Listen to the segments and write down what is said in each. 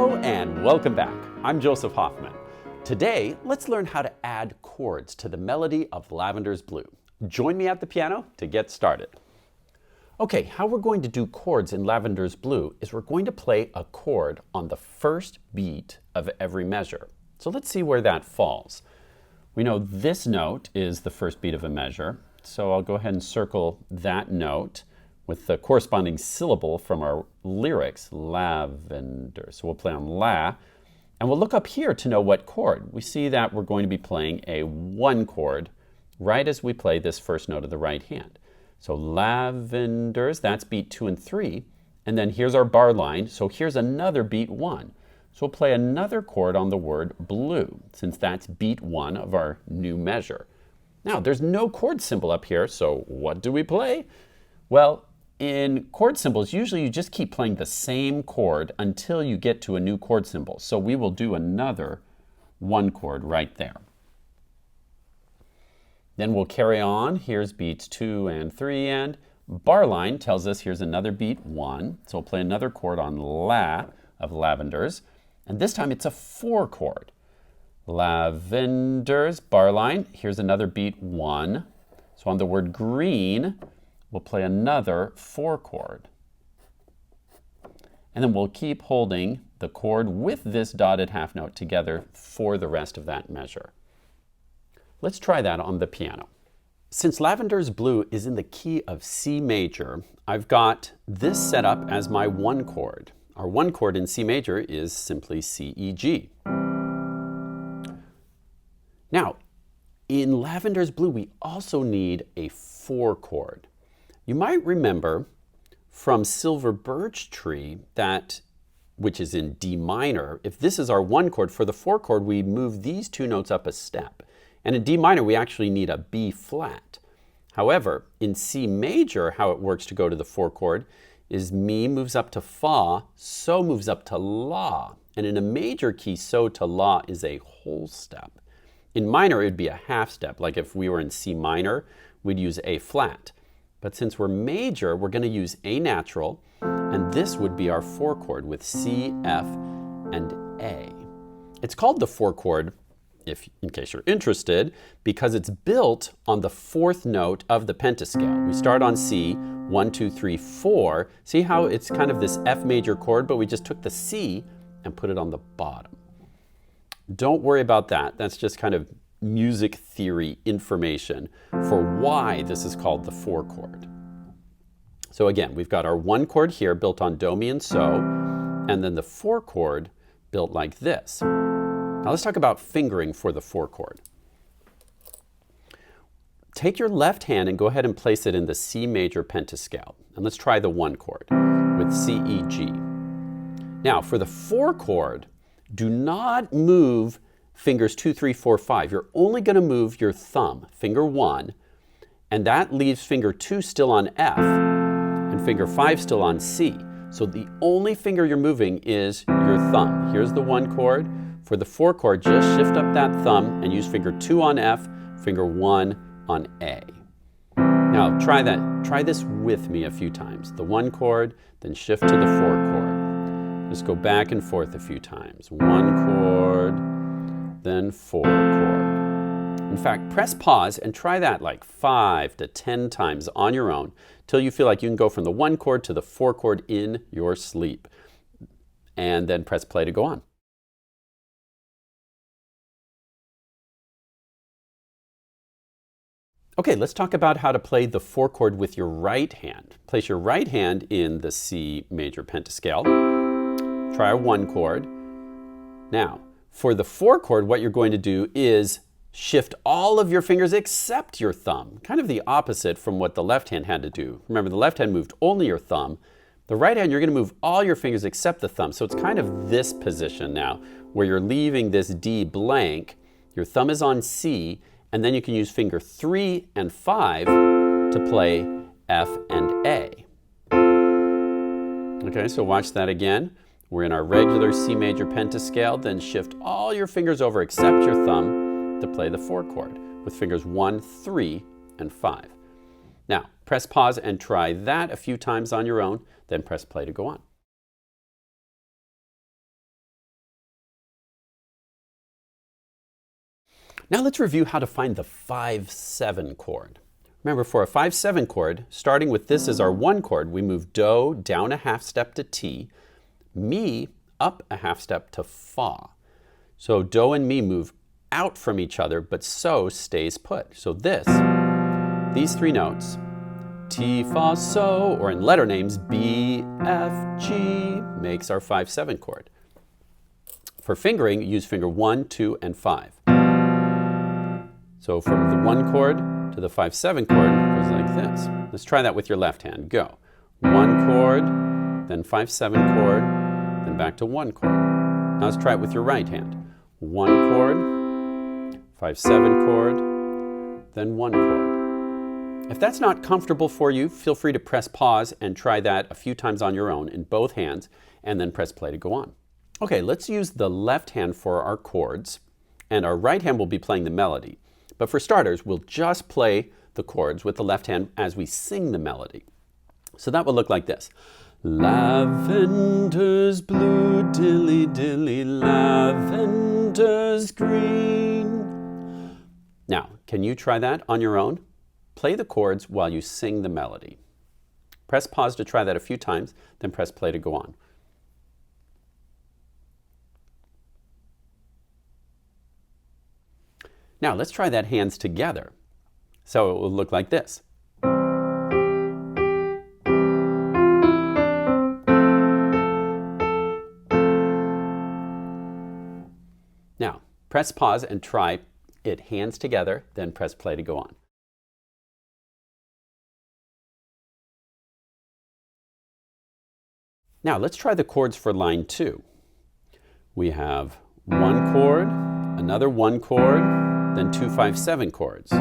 Hello and welcome back. I'm Joseph Hoffman. Today, let's learn how to add chords to the melody of Lavender's Blue. Join me at the piano to get started. Okay, how we're going to do chords in Lavender's Blue is we're going to play a chord on the first beat of every measure. So let's see where that falls. We know this note is the first beat of a measure, so I'll go ahead and circle that note with the corresponding syllable from our lyrics, lavender. So we'll play on La, and we'll look up here to know what chord. We see that we're going to be playing a 1 chord right as we play this first note of the right hand. So lavenders, that's beat 2 and 3, and then here's our bar line, so here's another beat 1. So we'll play another chord on the word blue, since that's beat 1 of our new measure. Now, there's no chord symbol up here, so what do we play? Well, in chord symbols, usually you just keep playing the same chord until you get to a new chord symbol. So we will do another 1 chord right there. Then we'll carry on. Here's beats 2 and 3, and bar line tells us here's another beat 1. So we'll play another chord on La of lavenders, and this time it's a 4 chord. Lavenders, bar line, here's another beat 1. So on the word green, we'll play another 4 chord. And then we'll keep holding the chord with this dotted half note together for the rest of that measure. Let's try that on the piano. Since Lavender's Blue is in the key of C major, I've got this set up as my 1 chord. Our 1 chord in C major is simply C, E, G. Now, in Lavender's Blue, we also need a 4 chord. You might remember from Silver Birch Tree which is in D minor, if this is our 1 chord, for the 4 chord, we move these 2 notes up a step. And in D minor, we actually need a B flat. However, in C major, how it works to go to the 4 chord is Mi moves up to Fa, So moves up to La. And in a major key, So to La is a whole step. In minor, it would be a half step. Like if we were in C minor, we'd use A flat. But since we're major, we're going to use A natural, and this would be our 4 chord with C, F, and A. It's called the 4 chord, in case you're interested, because it's built on the 4th note of the pentascale. We start on C, 1, 2, 3, 4. See how it's kind of this F major chord, but we just took the C and put it on the bottom. Don't worry about that. That's just kind of music theory information for why this is called the 4 chord. So again, we've got our 1 chord here built on Do, Mi, and So, and then the 4 chord built like this. Now let's talk about fingering for the 4 chord. Take your left hand and go ahead and place it in the C major pentascale. And let's try the 1 chord with C, E, G. Now for the 4 chord, do not move fingers 2, 3, 4, 5. You're only going to move your thumb, finger 1, and that leaves finger 2 still on F and finger 5 still on C. So the only finger you're moving is your thumb. Here's the 1 chord. For the 4 chord, just shift up that thumb and use finger 2 on F, finger 1 on A. Now try this with me a few times. The 1 chord, then shift to the 4 chord. Just go back and forth a few times. 1 chord, then 4 chord. In fact, press pause and try that like 5 to 10 times on your own till you feel like you can go from the 1 chord to the 4 chord in your sleep. And then press play to go on. Okay, let's talk about how to play the 4 chord with your right hand. Place your right hand in the C major pentascale. Try a 1 chord. Now, for the 4 chord, what you're going to do is shift all of your fingers except your thumb. Kind of the opposite from what the left hand had to do. Remember, the left hand moved only your thumb. The right hand, you're going to move all your fingers except the thumb. So it's kind of this position now, where you're leaving this D blank. Your thumb is on C, and then you can use finger 3 and 5 to play F and A. Okay, so watch that again. We're in our regular C major pentascale, then shift all your fingers over except your thumb to play the 4 chord with fingers 1, 3, and 5. Now, press pause and try that a few times on your own, then press play to go on. Now let's review how to find the 5-7 chord. Remember, for a 5-7 chord, starting with this as our 1 chord, we move Do down a half step to T, Mi up a half step to Fa. So Do and Mi move out from each other, but So stays put. So these 3 notes, T, Fa, So, or in letter names, B, F, G, makes our 5-7 chord. For fingering, use finger 1, 2, and 5. So from the 1 chord to the 5-7 chord goes like this. Let's try that with your left hand. Go. 1 chord, then 5-7 chord, then back to 1 chord. Now let's try it with your right hand. 1 chord, 5-7 chord, then 1 chord. If that's not comfortable for you, feel free to press pause and try that a few times on your own in both hands, and then press play to go on. Okay, let's use the left hand for our chords, and our right hand will be playing the melody. But for starters, we'll just play the chords with the left hand as we sing the melody. So that will look like this. Lavender's blue, dilly dilly, lavender's green. Now, can you try that on your own? Play the chords while you sing the melody. Press pause to try that a few times, then press play to go on. Now let's try that hands together. So it will look like this. Now press pause and try it hands together, then press play to go on. Now let's try the chords for line 2. We have 1 chord, another 1 chord, then 2 5-7 chords.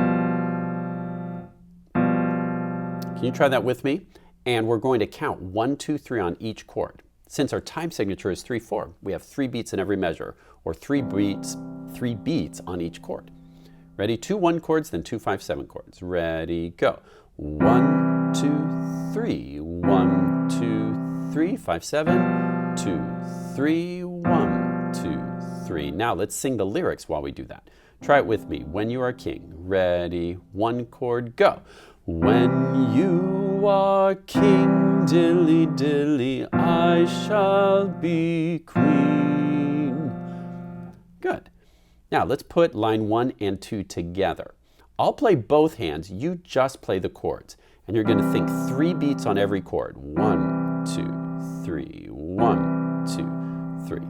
Can you try that with me? And we're going to count 1, 2, 3 on each chord. Since our time signature is 3/4, we have 3 beats in every measure, or 3 beats on each chord. Ready? 2 1 chords, then 2 5-7 chords. Ready, go. 1, 2, 3. 1, 2, 3. 5-7. 2, 3. 1, 2, 3. Now let's sing the lyrics while we do that. Try it with me. When you are king. Ready? 1 chord, go. When you are king, dilly dilly, I shall be queen. Good. Now let's put line 1 and 2 together. I'll play both hands. You just play the chords. And you're going to think 3 beats on every chord. 1, 2, 3. 1, 2, 3.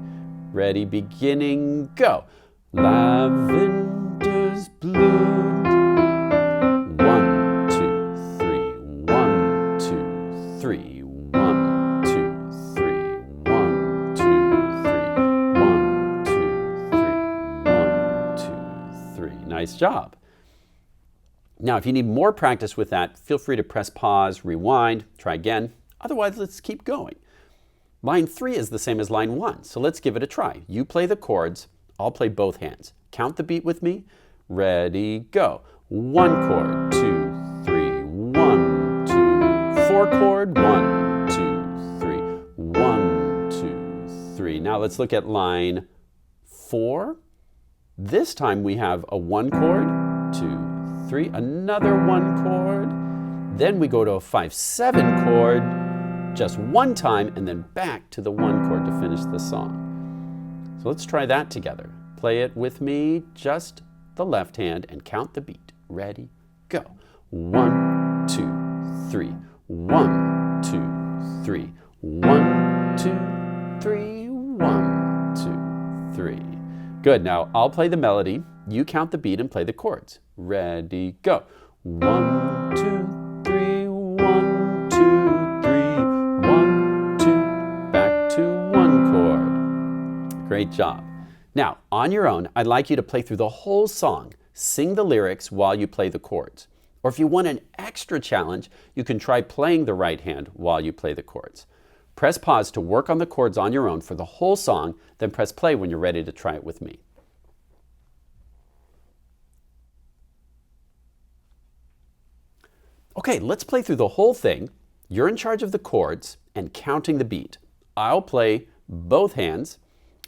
Ready, beginning, go. Lavender's blue. 1, 2, 3. 1, 2, 3. 1, 2, 3. 1, 2, 3. 1, 2, 3. 1, 2, 3. Nice job. Now, if you need more practice with that, feel free to press pause, rewind, try again. Otherwise, let's keep going. Line 3 is the same as line 1, so let's give it a try. You play the chords, I'll play both hands. Count the beat with me. Ready, go. 1 chord, 2, 3, 1, 2, 4 chord, 1, 2, 3, 1, 2, 3. Now let's look at line 4. This time we have a 1 chord, 2, 3, another 1 chord. Then we go to a 5-7 chord just 1 time and then back to the 1 chord to finish the song. So let's try that together. Play it with me, just the left hand, and count the beat. Ready, go. 1, 2, 3. 1, 2, 3. 1, 2, 3. 1, 2, 3. Good. Now I'll play the melody. You count the beat and play the chords. Ready, go. 1, 2, 3. 1, 2, 3. 1, 2. Back to 1 chord. Great job. Now, on your own, I'd like you to play through the whole song. Sing the lyrics while you play the chords. Or if you want an extra challenge, you can try playing the right hand while you play the chords. Press pause to work on the chords on your own for the whole song, then press play when you're ready to try it with me. Okay, let's play through the whole thing. You're in charge of the chords and counting the beat. I'll play both hands,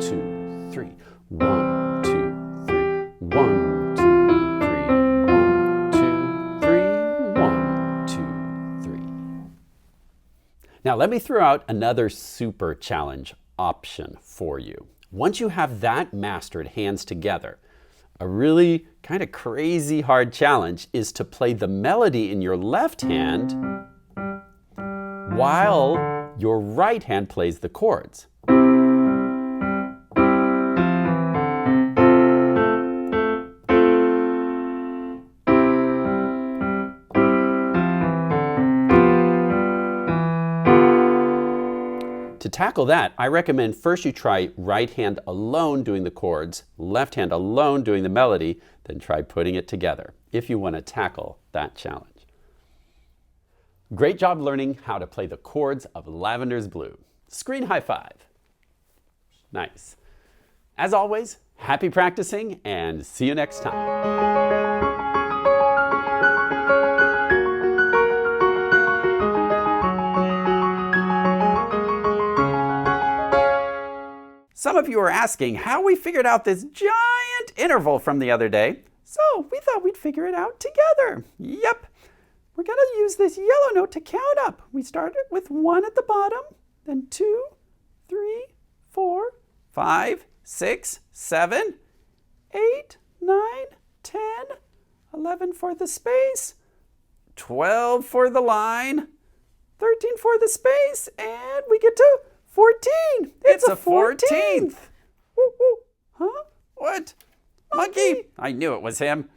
2, 3. 1, 2, 3. 1, 2, 3. 1, 2, 3. 1, 2, 3. Now let me throw out another super challenge option for you. Once you have that mastered hands together, a really kind of crazy hard challenge is to play the melody in your left hand while your right hand plays the chords. To tackle that, I recommend first you try right hand alone doing the chords, left hand alone doing the melody, then try putting it together if you want to tackle that challenge. Great job learning how to play the chords of Lavender's Blue. Screen high five. Nice. As always, happy practicing and see you next time. Some of you are asking how we figured out this giant interval from the other day, so we thought we'd figure it out together. Yep, we're going to use this yellow note to count up. We started with 1 at the bottom, then 2, 3, 4, 5, 6, 7, 8, 9, 10, 11 for the space, 12 for the line, 13 for the space, and we get to 14! It's a 14th! Woo, woo. Huh? What? Monkey! I knew it was him.